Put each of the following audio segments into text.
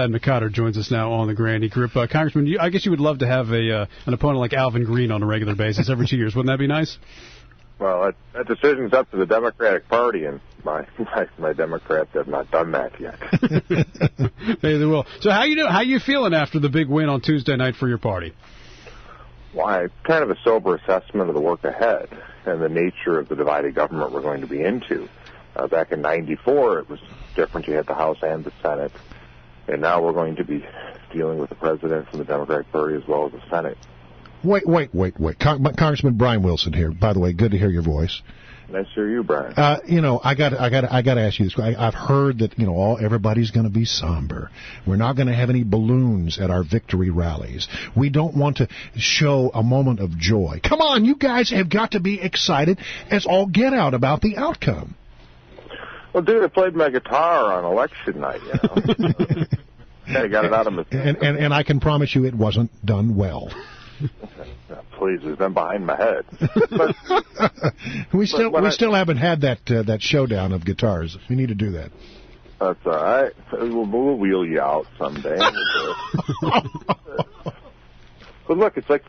McCotter joins us now on the Grandy Group. Congressman, I guess you would love to have an opponent like Alvin Green on a regular basis every 2 years. Wouldn't that be nice? Well, that decision's up to the Democratic Party, and my Democrats have not done that yet. Maybe they will. So how you feeling after the big win on Tuesday night for your party? Well, kind of a sober assessment of the work ahead and the nature of the divided government we're going to be into. Back in '94, it was different. You had the House and the Senate. And now we're going to be dealing with the president from the Democratic Party as well as the Senate. Wait. Congressman Brian Wilson here. By the way, good to hear your voice. Nice to hear you, Brian. I got to ask you this. I've heard that everybody's going to be somber. We're not going to have any balloons at our victory rallies. We don't want to show a moment of joy. Come on, you guys have got to be excited as all get out about the outcome. Well, dude, I played my guitar on election night, I got it out of my... And I can promise you it wasn't done well. Please, it's been behind my head. We still haven't had that showdown of guitars. We need to do that. That's all right. We'll wheel you out someday. But look, it's like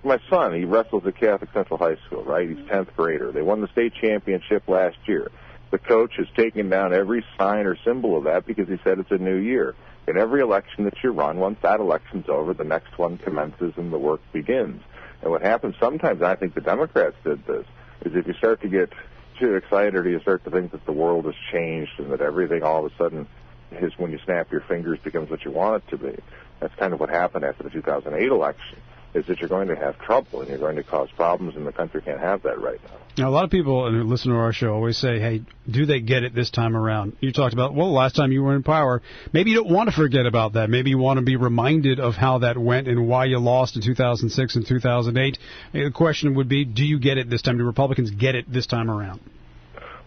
my son. He wrestles at Catholic Central High School, right? He's 10th grader. They won the state championship last year. The coach has taken down every sign or symbol of that because he said it's a new year. In every election that you run, once that election's over, the next one commences and the work begins. And what happens sometimes, I think the Democrats did this, is if you start to get too excited or you start to think that the world has changed and that everything all of a sudden is when you snap your fingers becomes what you want it to be. That's kind of what happened after the 2008 election, is that you're going to have trouble and you're going to cause problems, and the country can't have that right now. Now, a lot of people who listen to our show always say, hey, do they get it this time around? You talked about, well, last time you were in power. Maybe you don't want to forget about that. Maybe you want to be reminded of how that went and why you lost in 2006 and 2008. The question would be, do you get it this time? Do Republicans get it this time around?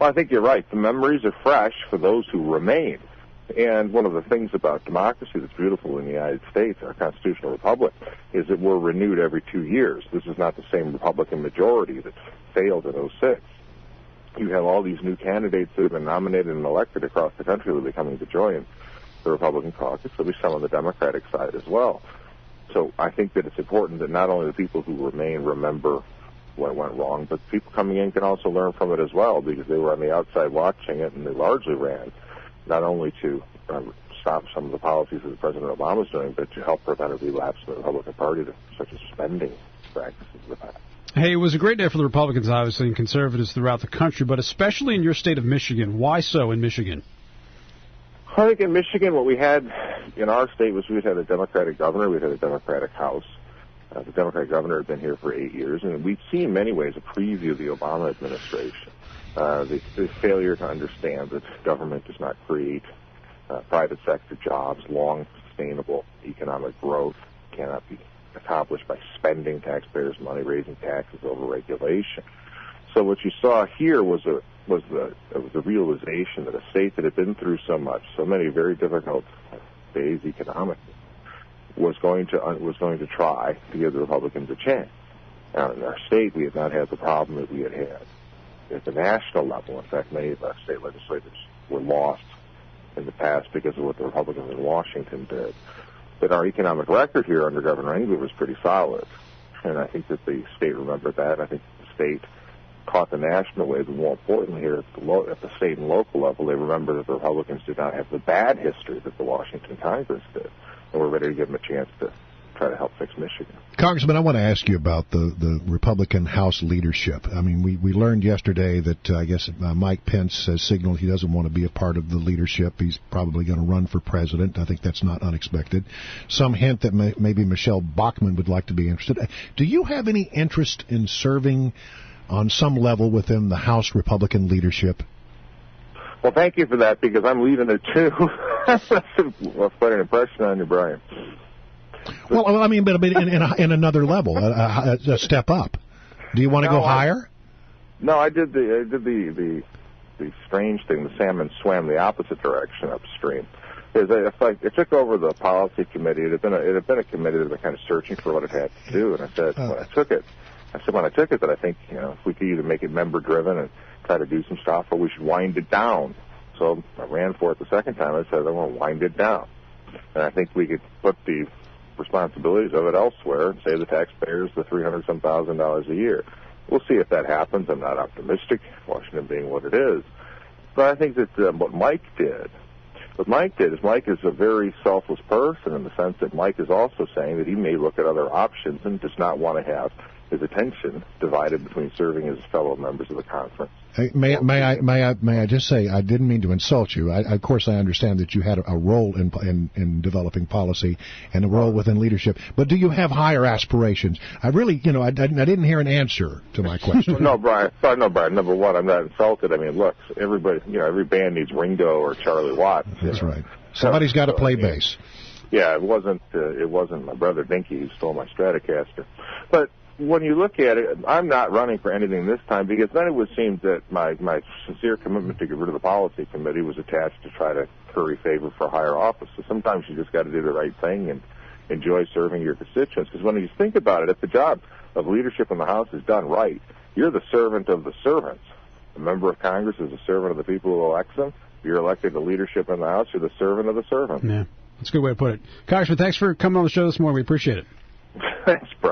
Well, I think you're right. The memories are fresh for those who remain. And one of the things about democracy that's beautiful in the United States, our constitutional republic, is that we're renewed every 2 years. This is not the same Republican majority that failed in '06. You have all these new candidates that have been nominated and elected across the country that are coming to join the Republican caucus. There'll be some on the Democratic side as well. So I think that it's important that not only the people who remain remember what went wrong, but people coming in can also learn from it as well, because they were on the outside watching it, and they largely ran not only to stop some of the policies that President Obama is doing, but to help prevent a relapse in the Republican Party, such as spending practices in the past. Hey, it was a great day for the Republicans, obviously, and conservatives throughout the country, but especially in your state of Michigan. Why so in Michigan? I think in Michigan, what we had in our state was we had a Democratic governor, we had a Democratic House. The Democratic governor had been here for 8 years, and we've seen in many ways a preview of the Obama administration. The failure to understand that government does not create private sector jobs, long sustainable economic growth cannot be accomplished by spending taxpayers' money, raising taxes over regulation. So what you saw here was the realization that a state that had been through so much, so many very difficult days economically, was going to try to give the Republicans a chance. Now, in our state, we have not had the problem that we had at the national level. In fact, many of our state legislators were lost in the past because of what the Republicans in Washington did. But our economic record here under Governor Engler was pretty solid, and I think that the state remembered that. I think the state caught the national wave, but more importantly here at the state and local level, they remember that the Republicans did not have the bad history that the Washington Congress did, and we're ready to give them a chance to try to help fix Michigan. Congressman, I want to ask you about the Republican House leadership. I mean, we learned yesterday that I guess Mike Pence has signaled he doesn't want to be a part of the leadership. He's probably going to run for president. I think that's not unexpected. Some hint that maybe Michelle Bachmann would like to be interested. Do you have any interest in serving on some level within the House Republican leadership? Well, thank you for that, because I'm leaving it too. That's quite an impression on you, Brian. Well, I mean, but in another level, a step up. Do you want to go higher? No, I did the strange thing. The salmon swam the opposite direction upstream. I took over the policy committee. It had been a committee that was kind of searching for what it had to do, and I said when I took it that I think if we could either make it member driven and try to do some stuff, or we should wind it down. So I ran for it the second time. I said I want to wind it down. And I think we could put the responsibilities of it elsewhere and save the taxpayers the $300,000 a year. We'll see if that happens. I'm not optimistic, Washington being what it is. But I think that what Mike is Mike is a very selfless person in the sense that Mike is also saying that he may look at other options and does not want to have his attention divided between serving his fellow members of the conference. Hey, may I just say, I didn't mean to insult you. Of course, I understand that you had a role in developing policy and a role within leadership. But do you have higher aspirations? I really, I didn't hear an answer to my question. No, Brian. Number one, I'm not insulted. I mean, look, everybody, every band needs Ringo or Charlie Watts. That's right. Somebody's got to play bass. Yeah, it wasn't my brother Dinky who stole my Stratocaster, but. When you look at it, I'm not running for anything this time because then it would seem that my sincere commitment to get rid of the policy committee was attached to try to curry favor for higher office. So sometimes you just got to do the right thing and enjoy serving your constituents. Because when you think about it, if the job of leadership in the House is done right, you're the servant of the servants. A member of Congress is a servant of the people who elect them. If you're elected to leadership in the House, you're the servant of the servants. Yeah, that's a good way to put it. Congressman, thanks for coming on the show this morning. We appreciate it. Thanks, Brian.